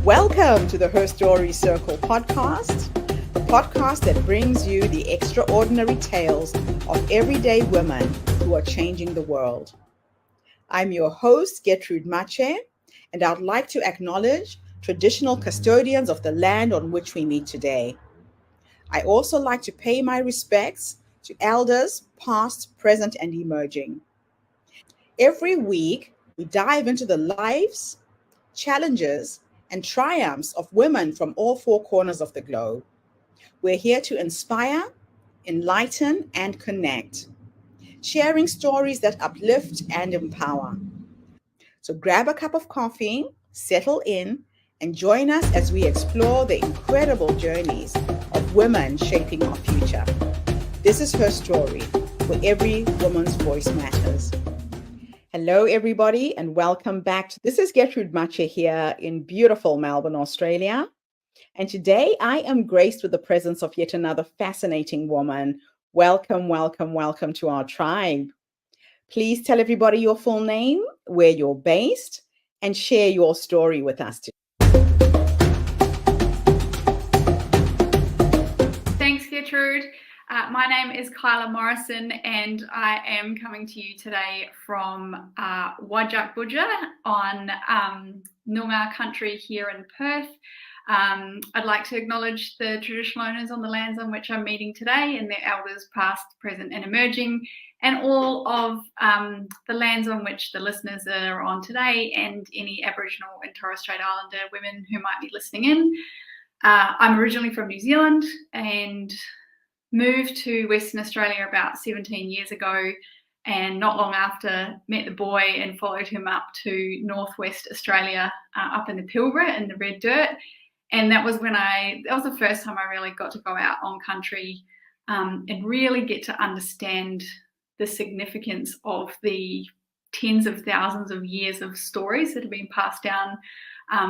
Welcome to the Her Story Circle podcast, the podcast that brings you the extraordinary tales of everyday women who are changing the world. I'm your host, Gertrude Mache, and I'd like to acknowledge traditional custodians of the land on which we meet today. I also like to pay my respects to elders, past, present, and emerging. Every week, we dive into the lives, challenges, and triumphs of women from all four corners of the globe. We're here to inspire, enlighten, and connect, sharing stories that uplift and empower. So grab a cup of coffee, settle in, and join us as we explore the incredible journeys of women shaping our future. This is Her Story, where every woman's voice matters. Hello, everybody, and welcome back. This is Gertrude Mache here in beautiful Melbourne, Australia. And today I am graced with the presence of yet another fascinating woman. Welcome, welcome, welcome to our tribe. Please tell everybody your full name, where you're based, and share your story with us today. Thanks, Gertrude. My name is Kylah Morrison, and I am coming to you today from Wajak Budja on Noongar country here in Perth. I'd like to acknowledge the traditional owners on the lands on which I'm meeting today and their elders past, present and emerging, and all of the lands on which the listeners are on today and any Aboriginal and Torres Strait Islander women who might be listening in. I'm originally from New Zealand and moved to Western Australia about 17 years ago, and not long after met the boy and followed him up to Northwest Australia, up in the Pilbara in the red dirt. And that was the first time I really got to go out on country and really get to understand the significance of the tens of thousands of years of stories that have been passed down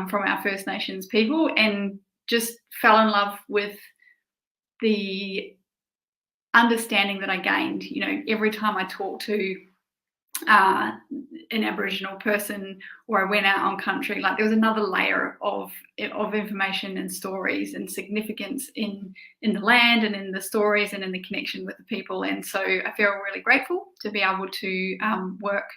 from our First Nations people, and just fell in love with the understanding that I gained. You know, every time I talked to an Aboriginal person or I went out on country, like there was another layer of information and stories and significance in the land and in the stories and in the connection with the people. And so I feel really grateful to be able to work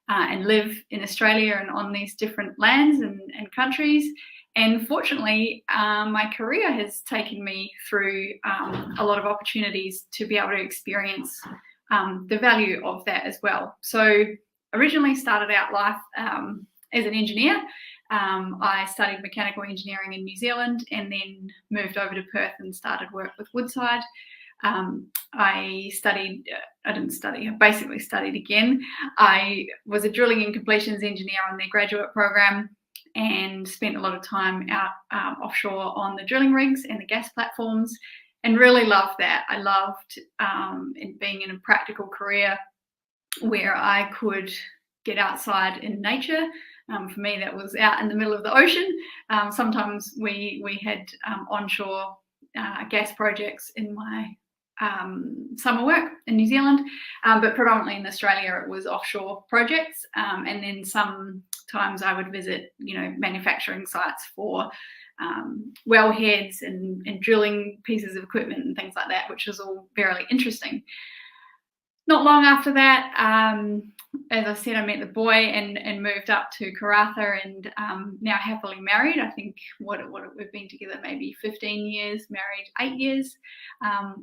and live in Australia and on these different lands and countries. And fortunately, my career has taken me through a lot of opportunities to be able to experience the value of that as well. So originally started out life as an engineer. I studied mechanical engineering in New Zealand and then moved over to Perth and started work with Woodside. I basically studied again. I was a drilling and completions engineer on their graduate program and spent a lot of time out offshore on the drilling rigs and the gas platforms, and really loved that. I loved being in a practical career where I could get outside in nature. For me, that was out in the middle of the ocean. Sometimes we had onshore gas projects in my summer work in New Zealand, but predominantly in Australia it was offshore projects, and then sometimes I would visit, manufacturing sites for wellheads and drilling pieces of equipment and things like that, which was all very interesting. Not long after that, as I said, I met the boy and moved up to Karratha, and now happily married. I think we've been together maybe 15 years, married 8 years.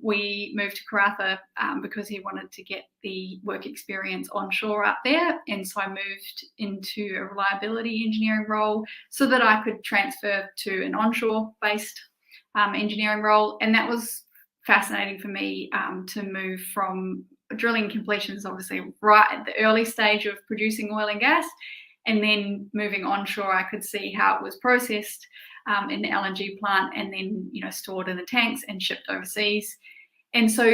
We moved to Karratha because he wanted to get the work experience onshore up there, and so I moved into a reliability engineering role so that I could transfer to an onshore-based engineering role, and that was fascinating for me to move from drilling completions, obviously right at the early stage of producing oil and gas, and then moving onshore. I could see how it was processed in the LNG plant and then stored in the tanks and shipped overseas. And so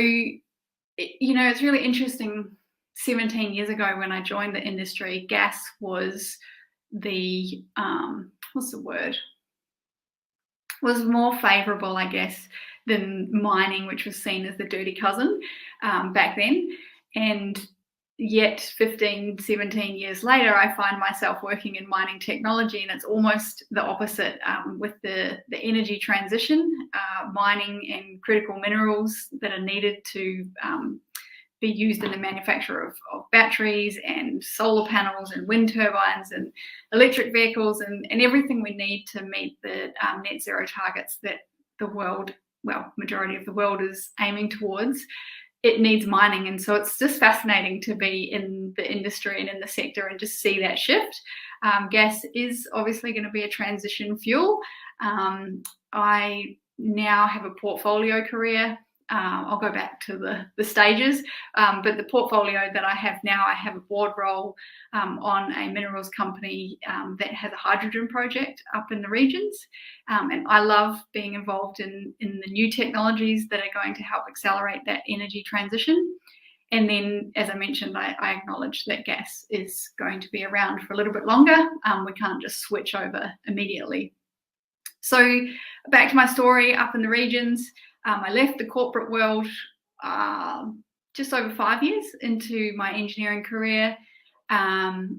it's really interesting. 17 years ago when I joined the industry, gas was the was more favorable, I guess, than mining, which was seen as the dirty cousin back then. And yet 15, 17 years later, I find myself working in mining technology, and it's almost the opposite with the energy transition, mining and critical minerals that are needed to be used in the manufacture of batteries and solar panels and wind turbines and electric vehicles and everything we need to meet the net zero targets that the world, well, majority of the world is aiming towards. It needs mining. And so it's just fascinating to be in the industry and in the sector and just see that shift. Gas is obviously going to be a transition fuel. I now have a portfolio career. I'll go back to the stages, but the portfolio that I have now, I have a board role on a minerals company that has a hydrogen project up in the regions, and I love being involved in the new technologies that are going to help accelerate that energy transition. And then, as I mentioned, I acknowledge that gas is going to be around for a little bit longer. We can't just switch over immediately. So back to my story up in the regions. I left the corporate world just over 5 years into my engineering career. I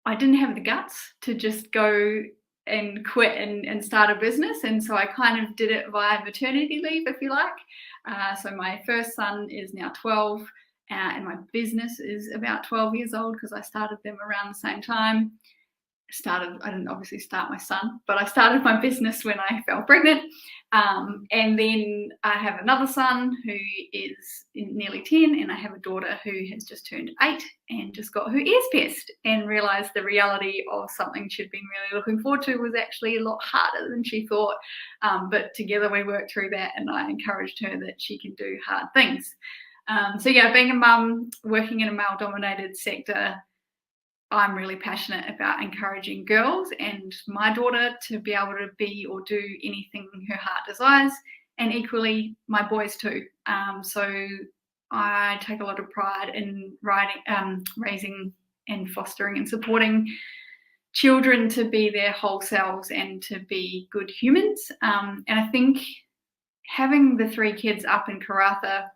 didn't have the guts to just go and quit and start a business, and so I kind of did it via maternity leave, if you like. So my first son is now 12, and my business is about 12 years old because I started them around the same time. I didn't obviously start my son, but I started my business when I fell pregnant. And then I have another son who is nearly 10, and I have a daughter who has just turned 8 and just got her ears pierced and realized the reality of something she'd been really looking forward to was actually a lot harder than she thought. But together we worked through that, and I encouraged her that she can do hard things. So yeah, being a mum, working in a male-dominated sector, I'm really passionate about encouraging girls and my daughter to be able to be or do anything her heart desires, and equally my boys too. So I take a lot of pride in raising and fostering and supporting children to be their whole selves and to be good humans. And I think having the 3 kids up in Karratha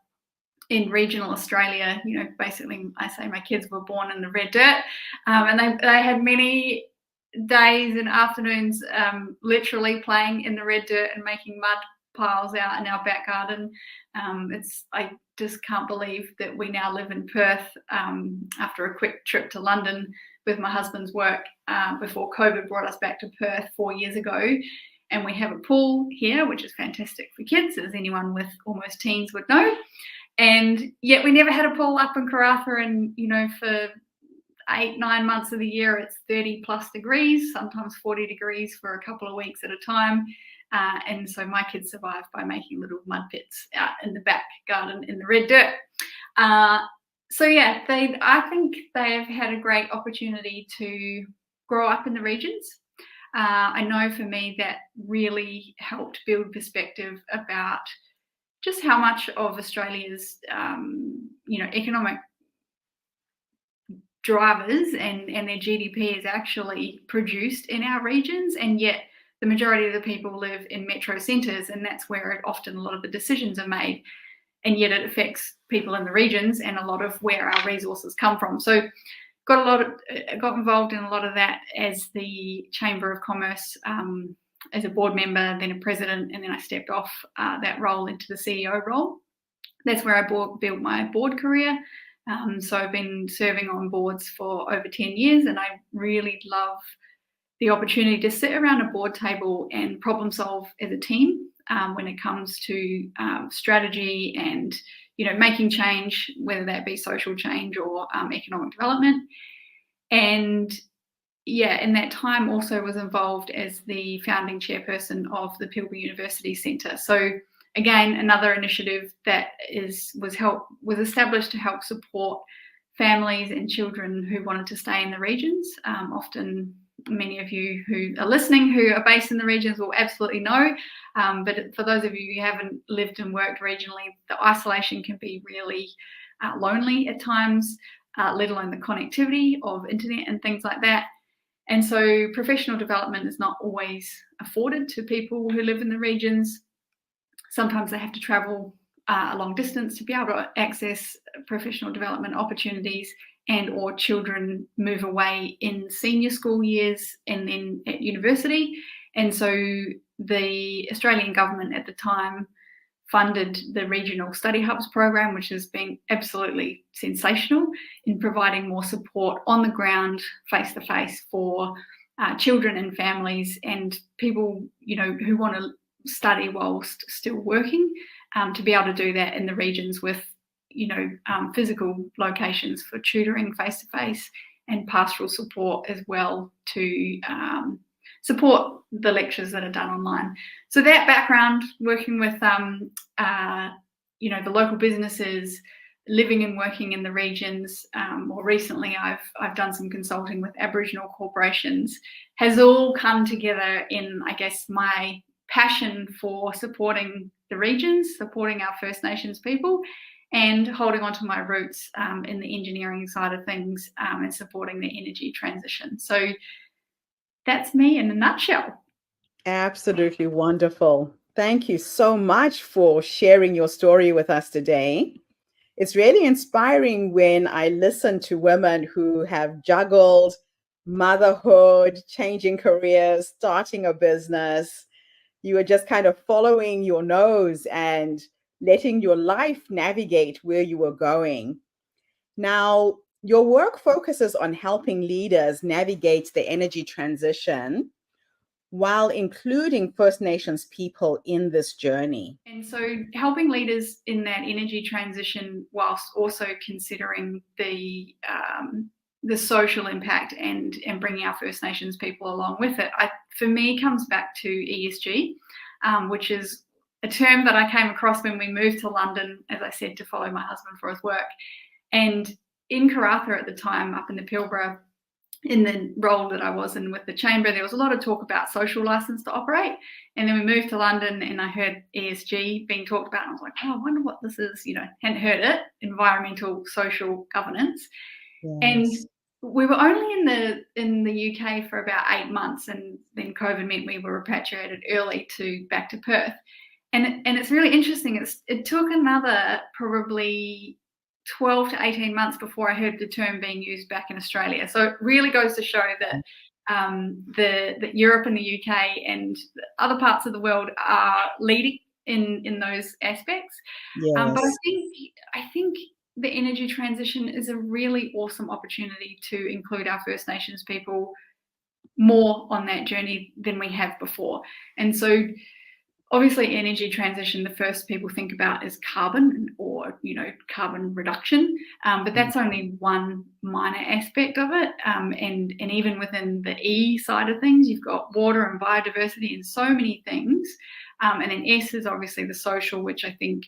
in regional Australia, you know, basically I say my kids were born in the red dirt, and they had many days and afternoons literally playing in the red dirt and making mud piles out in our back garden. I just can't believe that we now live in Perth after a quick trip to London with my husband's work before COVID brought us back to Perth 4 years ago. And we have a pool here, which is fantastic for kids, as anyone with almost teens would know. And yet we never had a pool up in Karratha, and, you know, for 8-9 months of the year, it's 30 plus degrees, sometimes 40 degrees for a couple of weeks at a time. And so my kids survived by making little mud pits out in the back garden in the red dirt. So yeah, I think they've had a great opportunity to grow up in the regions. I know for me that really helped build perspective about just how much of Australia's, economic drivers and their GDP is actually produced in our regions, and yet the majority of the people live in metro centres, and that's where often a lot of the decisions are made, and yet it affects people in the regions and a lot of where our resources come from. So got involved in a lot of that as the Chamber of Commerce, as a board member, then a president, and then I stepped off that role into the CEO role. That's where I built my board career. So I've been serving on boards for over 10 years, and I really love the opportunity to sit around a board table and problem solve as a team when it comes to strategy and, you know, making change, whether that be social change or economic development. And yeah, in that time also was involved as the founding chairperson of the Pilbara University Centre. So again, another initiative that was established to help support families and children who wanted to stay in the regions. Often many of you who are listening who are based in the regions will absolutely know, but for those of you who haven't lived and worked regionally, the isolation can be really lonely at times, let alone the connectivity of internet and things like that. And so professional development is not always afforded to people who live in the regions. Sometimes they have to travel a long distance to be able to access professional development opportunities, and or children move away in senior school years and then at university. And so the Australian government at the time funded the Regional Study Hubs program, which has been absolutely sensational in providing more support on the ground, face-to-face, for children and families and people, who want to study whilst still working, to be able to do that in the regions with, physical locations for tutoring face-to-face and pastoral support as well to support the lectures that are done online. So that background, working with, the local businesses, living and working in the regions. More recently, I've done some consulting with Aboriginal corporations, has all come together in, I guess, my passion for supporting the regions, supporting our First Nations people, and holding on to my roots in the engineering side of things, and supporting the energy transition. So that's me in a nutshell. Absolutely wonderful. Thank you so much for sharing your story with us today. It's really inspiring when I listen to women who have juggled motherhood, changing careers, starting a business. You are just kind of following your nose and letting your life navigate where you were going. Now, your work focuses on helping leaders navigate the energy transition while including First Nations people in this journey. And so helping leaders in that energy transition whilst also considering the social impact and bringing our First Nations people along with it, for me, comes back to ESG, which is a term that I came across when we moved to London, as I said, to follow my husband for his work. And in Karratha at the time, up in the Pilbara, in the role that I was in with the chamber, there was a lot of talk about social license to operate. And then we moved to London and I heard ESG being talked about. And I was like, oh, I wonder what this is. Hadn't heard it, environmental social governance. Yes. And we were only in the UK for about 8 months. And then COVID meant we were repatriated early back to Perth. And it's really interesting. It took another probably 12 to 18 months before I heard the term being used back in Australia. So it really goes to show that that Europe and the UK and other parts of the world are leading in those aspects. Yes. But I think the energy transition is a really awesome opportunity to include our First Nations people more on that journey than we have before. And so obviously, energy transition, the first people think about is carbon or, carbon reduction, but that's only one minor aspect of it. And even within the E side of things, you've got water and biodiversity and so many things. And then S is obviously the social, which I think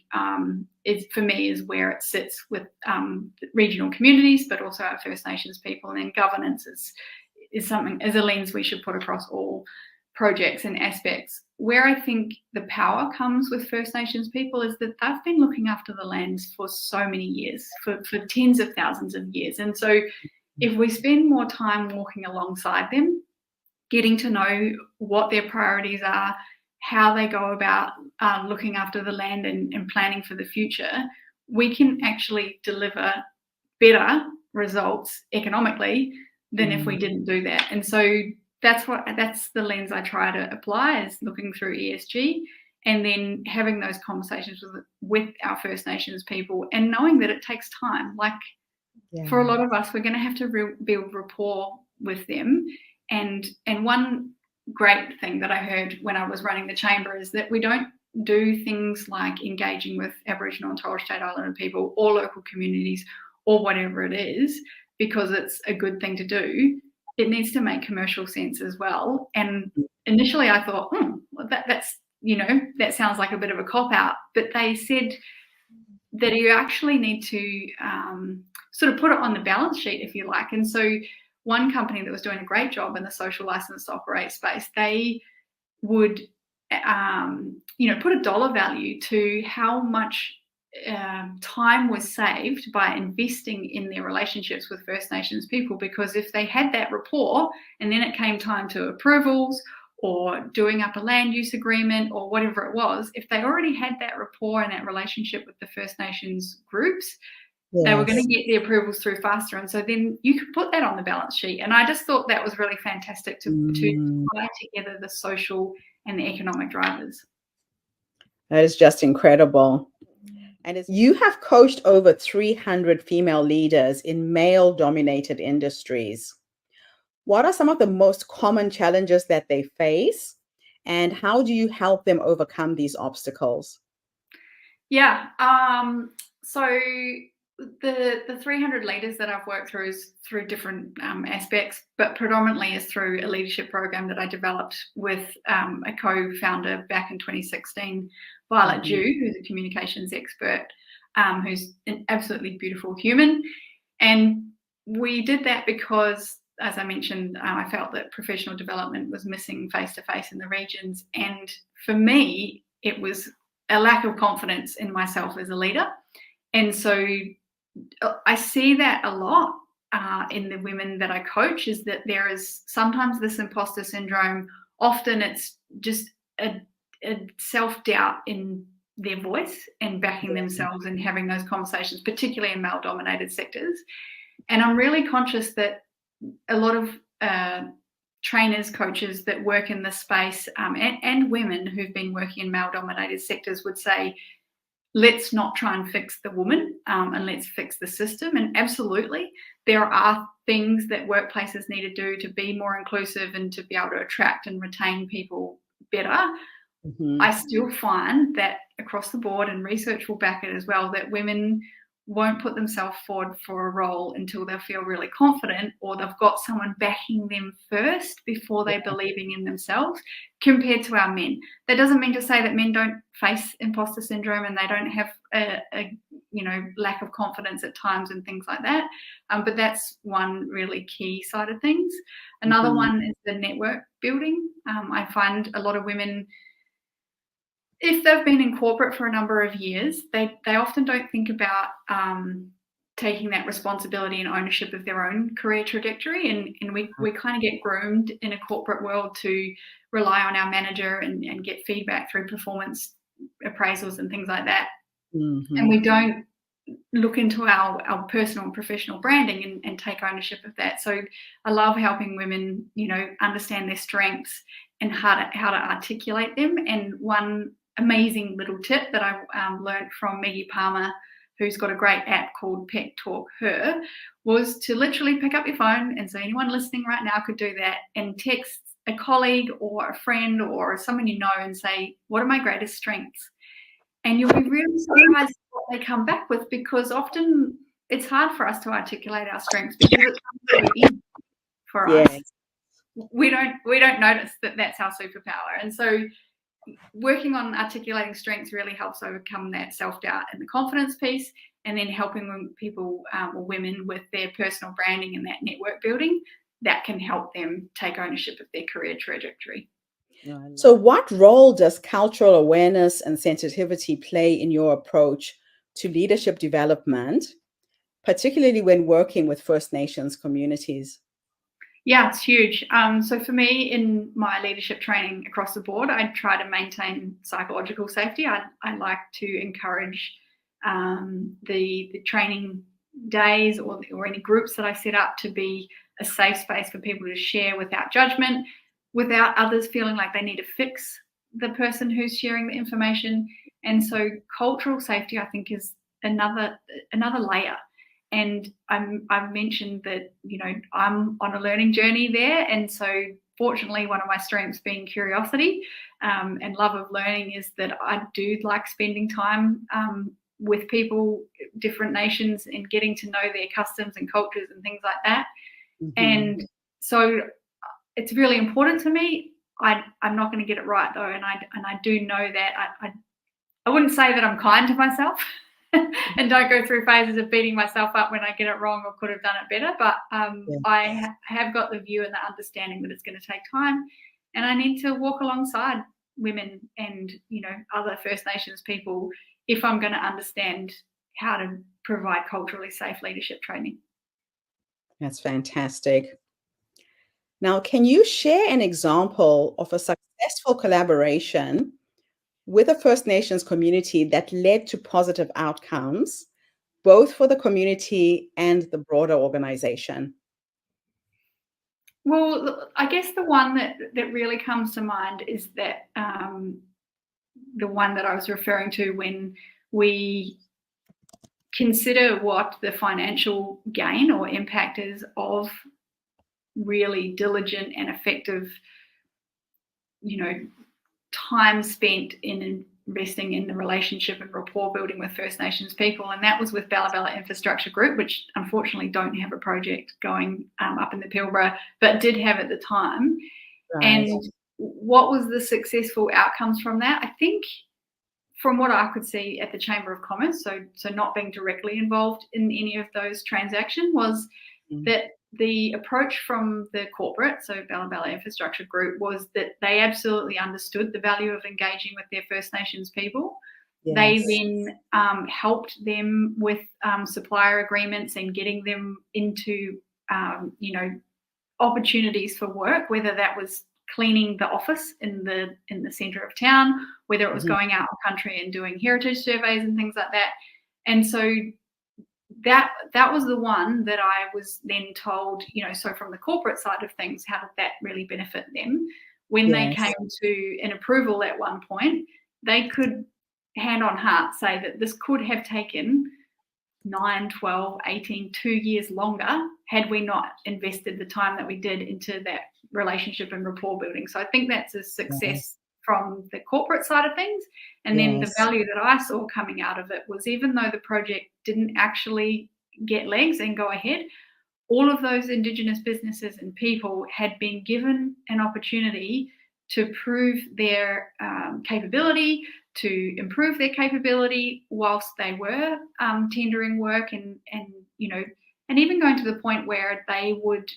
for me is where it sits with regional communities, but also our First Nations people. And then governance is something, as a lens we should put across all projects and aspects. Where I think the power comes with First Nations people is that they've been looking after the lands for so many years, for tens of thousands of years. And so if we spend more time walking alongside them, getting to know what their priorities are, how they go about looking after the land and planning for the future, we can actually deliver better results economically than if we didn't do that. And so that's the lens I try to apply, is looking through ESG and then having those conversations with our First Nations people and knowing that it takes time. For a lot of us, we're going to have to build rapport with them. And one great thing that I heard when I was running the chamber is that we don't do things like engaging with Aboriginal and Torres Strait Islander people or local communities or whatever it is because it's a good thing to do. It needs to make commercial sense as well. And initially I thought, well, that sounds like a bit of a cop-out. But they said that you actually need to sort of put it on the balance sheet, if you like. And so one company that was doing a great job in the social license to operate space, they would, put a dollar value to how much time was saved by investing in their relationships with First Nations people, because if they had that rapport and then it came time to approvals or doing up a land use agreement or whatever it was, if they already had that rapport and that relationship with the First Nations groups, they were going to get the approvals through faster. And so then you could put that on the balance sheet. And I just thought that was really fantastic to tie together the social and the economic drivers. That is just incredible. And you have coached over 300 female leaders in male-dominated industries. What are some of the most common challenges that they face, and how do you help them overcome these obstacles? Yeah. So the 300 leaders that I've worked through is through different aspects, but predominantly is through a leadership program that I developed with a co-founder back in 2016, Violet Dew, who's a communications expert, who's an absolutely beautiful human. And we did that because, as I mentioned, I felt that professional development was missing face-to-face in the regions. And for me, it was a lack of confidence in myself as a leader. And so I see that a lot in the women that I coach, is that there is sometimes this imposter syndrome. Often it's just a self-doubt in their voice and backing themselves and having those conversations, particularly in male-dominated sectors. And I'm really conscious that a lot of trainers, coaches that work in this space, and women who've been working in male-dominated sectors would say, let's not try and fix the woman, and let's fix the system. And absolutely, there are things that workplaces need to do to be more inclusive and to be able to attract and retain people better. I still find that across the board, and research will back it as well, that women won't put themselves forward for a role until they feel really confident, or they've got someone backing them first before they're believing in themselves, compared to our men. That doesn't mean to say that men don't face imposter syndrome and they don't have a lack of confidence at times and things like that. But that's one really key side of things. Another one is the network building. I find a lot of women, if they've been in corporate for a number of years, they often don't think about taking that responsibility and ownership of their own career trajectory. And we kind of get groomed in a corporate world to rely on our manager and get feedback through performance appraisals and things like that. And we don't look into our personal and professional branding and take ownership of that. So I love helping women, understand their strengths and how to articulate them. And one amazing little tip that I learned from Maggie Palmer, who's got a great app called Pet Talk Her, was to literally pick up your phone. And so anyone listening right now could do that and text a colleague or a friend or someone you know and say, what are my greatest strengths? And you'll be really surprised what they come back with, because often it's hard for us to articulate our strengths because it's so easy for us. We don't notice that that's our superpower. And so working on articulating strengths really helps overcome that self-doubt and the confidence piece, and then helping people or women with their personal branding and that network building that can help them take ownership of their career trajectory. So what role does cultural awareness and sensitivity play in your approach to leadership development, particularly when working with First Nations communities? Yeah, it's huge. So for me, in my leadership training across the board, I try to maintain psychological safety. I like to encourage the training days or any groups that I set up to be a safe space for people to share without judgment, without others feeling like they need to fix the person who's sharing the information. And so cultural safety, I think, is another layer. And I've mentioned that, I'm on a learning journey there. And so fortunately, one of my strengths being curiosity and love of learning is that I do like spending time with people, different nations, and getting to know their customs and cultures and things like that. And so it's really important to me. I'm not going to get it right though. And I do know that I wouldn't say that I'm kind to myself and don't go through phases of beating myself up when I get it wrong or could have done it better. But I have got the view and the understanding that it's going to take time, and I need to walk alongside women and, other First Nations people if I'm going to understand how to provide culturally safe leadership training. That's fantastic. Now, can you share an example of a successful collaboration with a First Nations community that led to positive outcomes, both for the community and the broader organization? Well, I guess the one that really comes to mind is that the one that I was referring to when we consider what the financial gain or impact is of really diligent and effective, time spent in investing in the relationship and rapport building with First Nations people. And that was with Bella Bella Infrastructure Group, which unfortunately don't have a project going up in the Pilbara, but did have at the time. Right. And what was the successful outcomes from that? I think from what I could see at the Chamber of Commerce, so not being directly involved in any of those transactions, was that the approach from the corporate, so Bella Bella Infrastructure Group, was that they absolutely understood the value of engaging with their First Nations people. Yes. They then helped them with supplier agreements and getting them into, opportunities for work, whether that was cleaning the office in the centre of town, whether it was going out in country and doing heritage surveys and things like that. And so that was the one that I was then told, so from the corporate side of things, how did that really benefit them? When they came to an approval at one point, they could hand on heart say that this could have taken 9, 12, 18, 2 years longer had we not invested the time that we did into that relationship and rapport building. So I think that's a success from the corporate side of things. And then the value that I saw coming out of it was, even though the project didn't actually get legs and go ahead, all of those Indigenous businesses and people had been given an opportunity to prove their capability, to improve their capability whilst they were tendering work, and even going to the point where they would.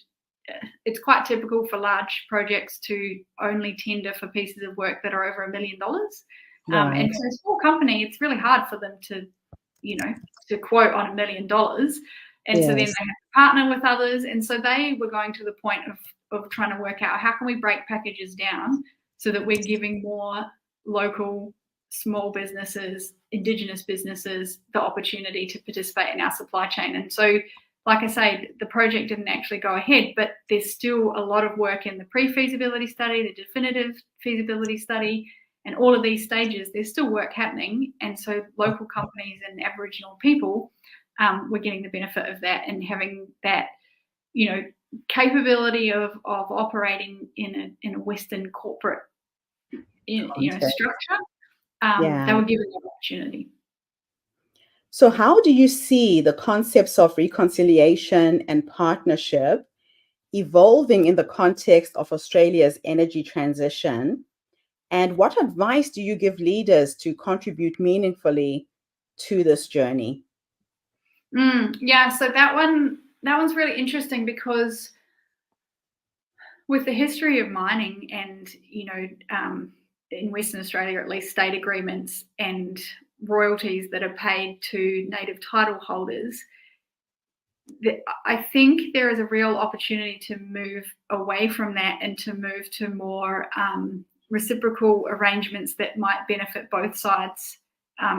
It's quite typical for large projects to only tender for pieces of work that are over $1 million. And for a small company, it's really hard for them to quote on $1 million. And so then they have to partner with others. And so they were going to the point of trying to work out, how can we break packages down so that we're giving more local small businesses, Indigenous businesses, the opportunity to participate in our supply chain. And so, like I say, the project didn't actually go ahead, but there's still a lot of work in the pre-feasibility study, the definitive feasibility study, and all of these stages. There's still work happening. And so local companies and Aboriginal people were getting the benefit of that, and having that, capability of operating in a Western corporate structure. They were given that opportunity. So how do you see the concepts of reconciliation and partnership evolving in the context of Australia's energy transition? And what advice do you give leaders to contribute meaningfully to this journey? So that one's really interesting, because with the history of mining and, in Western Australia, at least, state agreements and royalties that are paid to native title holders, I think there is a real opportunity to move away from that and to move to more reciprocal arrangements that might benefit both sides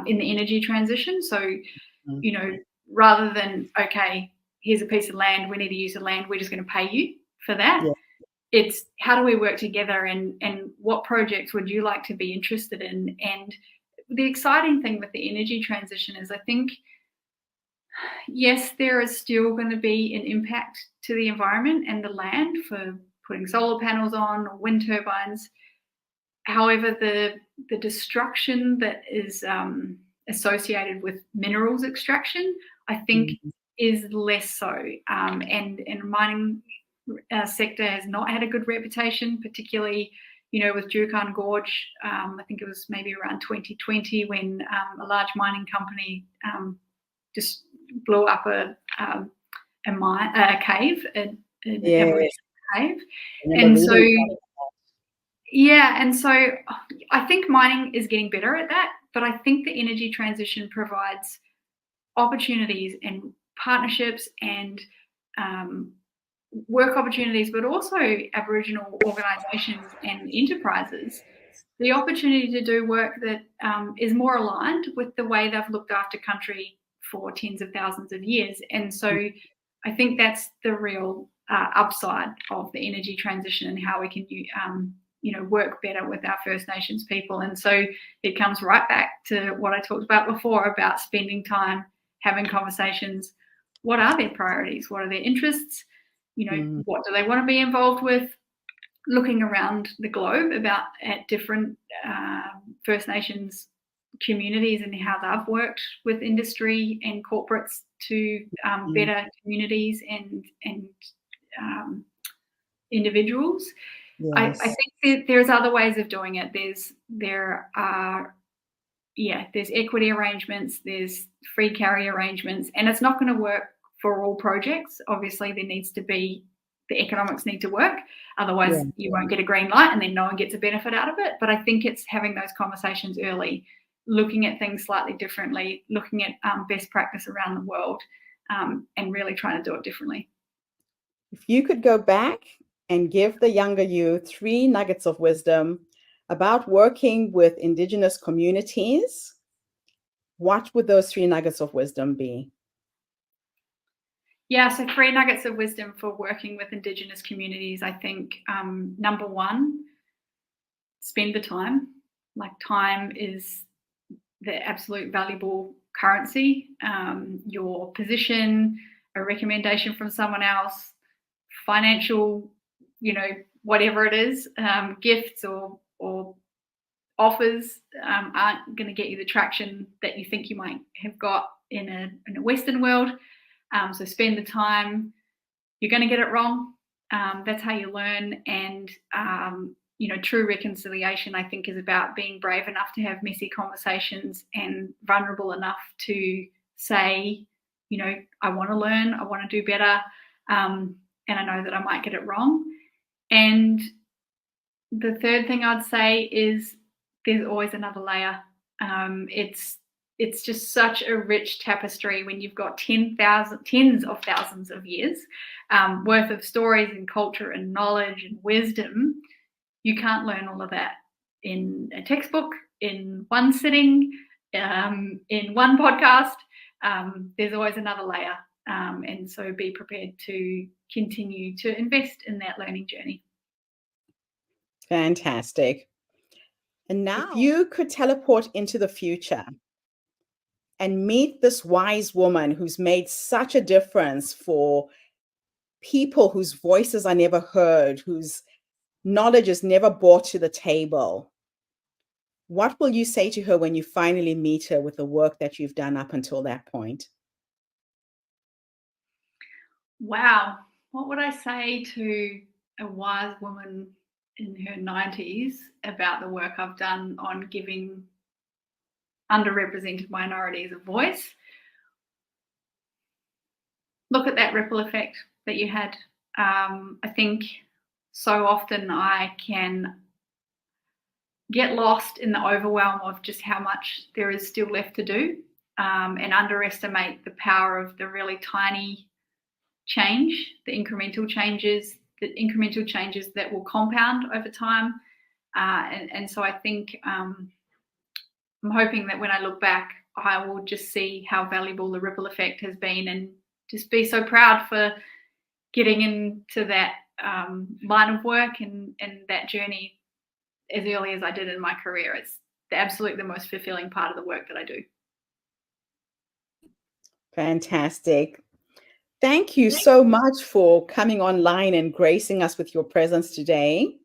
in the energy transition. So, rather than, okay, here's a piece of land, we need to use the land, we're just going to pay you for that. It's, how do we work together, and what projects would you like to be interested in? And the exciting thing with the energy transition is, I think, yes, there is still going to be an impact to the environment and the land for putting solar panels on or wind turbines. However, the destruction that is associated with minerals extraction, I think, is less so. And mining sector has not had a good reputation, particularly, with Juukan Gorge. I think it was maybe around 2020 when a large mining company just blew up a cave, an Aboriginal cave. And so, and so I think mining is getting better at that, but I think the energy transition provides opportunities and partnerships and work opportunities, but also Aboriginal organisations and enterprises the opportunity to do work that is more aligned with the way they've looked after country for tens of thousands of years. And so I think that's the real upside of the energy transition and how we can work better with our First Nations people. And so it comes right back to what I talked about before about spending time having conversations. What are their priorities? What are their interests? What do they want to be involved with? Looking around the globe at different First Nations communities and how they've worked with industry and corporates to better communities and individuals. Yes. I think there's other ways of doing it. There's equity arrangements, there's free carry arrangements, and it's not going to work for all projects. Obviously, there needs to be the economics need to work. Otherwise, you won't get a green light and then no one gets a benefit out of it. But I think it's having those conversations early, looking at things slightly differently, looking at best practice around the world, and really trying to do it differently. If you could go back and give the younger you 3 nuggets of wisdom about working with Indigenous communities, what would those 3 nuggets of wisdom be? Yeah, so 3 nuggets of wisdom for working with Indigenous communities. I think number 1, spend the time. Like, time is the absolute valuable currency. Your position, a recommendation from someone else, financial, whatever it is, gifts or offers aren't going to get you the traction that you think you might have got in a Western world. So spend the time. You're going to get it wrong. That's how you learn. And, true reconciliation, I think, is about being brave enough to have messy conversations and vulnerable enough to say, I want to learn, I want to do better, and I know that I might get it wrong. And the third thing I'd say is there's always another layer. It's just such a rich tapestry when you've got tens of thousands of years worth of stories and culture and knowledge and wisdom. You can't learn all of that in a textbook, in one sitting, in one podcast. There's always another layer. And so be prepared to continue to invest in that learning journey. Fantastic. And now, if you could teleport into the future and meet this wise woman who's made such a difference for people whose voices are never heard, whose knowledge is never brought to the table, what will you say to her when you finally meet her with the work that you've done up until that point? Wow. What would I say to a wise woman in her 90s about the work I've done on giving underrepresented minorities a voice? Look at that ripple effect that you had. I think so often I can get lost in the overwhelm of just how much there is still left to do, and underestimate the power of the really tiny change, the incremental changes that will compound over time. And so I think I'm hoping that when I look back, I will just see how valuable the ripple effect has been and just be so proud for getting into that line of work and that journey as early as I did in my career. It's the most fulfilling part of the work that I do. Fantastic. Thank you so much for coming online and gracing us with your presence today.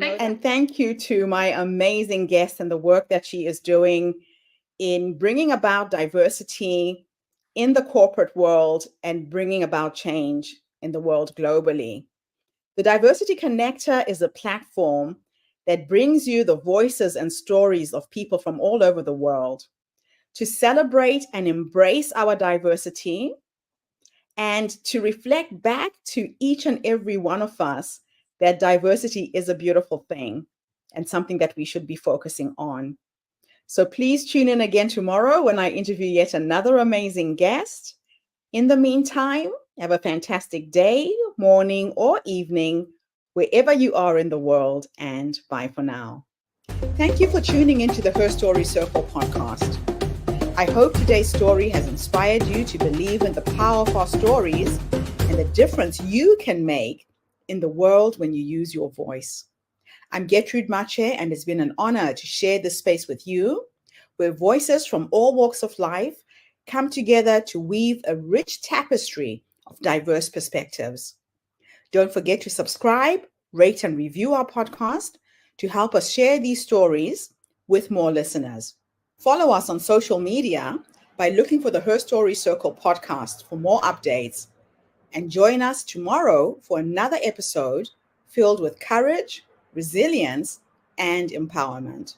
And thank you to my amazing guest and the work that she is doing in bringing about diversity in the corporate world and bringing about change in the world globally. The Diversity Connector is a platform that brings you the voices and stories of people from all over the world to celebrate and embrace our diversity and to reflect back to each and every one of us that diversity is a beautiful thing and something that we should be focusing on. So please tune in again tomorrow when I interview yet another amazing guest. In the meantime, Have a fantastic day, morning, or evening, wherever you are in the world, and bye for now. Thank you for tuning into the Her Story Circle podcast. I hope today's story has inspired you to believe in the power of our stories and the difference you can make in the world when you use your voice. I'm Gertrude Mache, and it's been an honor to share this space with you, where voices from all walks of life come together to weave a rich tapestry of diverse perspectives. Don't forget to subscribe, rate, and review our podcast to help us share these stories with more listeners. Follow us on social media by looking for the Her Story Circle podcast for more updates. And join us tomorrow for another episode filled with courage, resilience, and empowerment.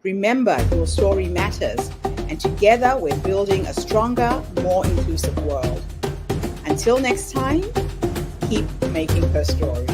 Remember, your story matters, and together we're building a stronger, more inclusive world. Until next time, keep making her story.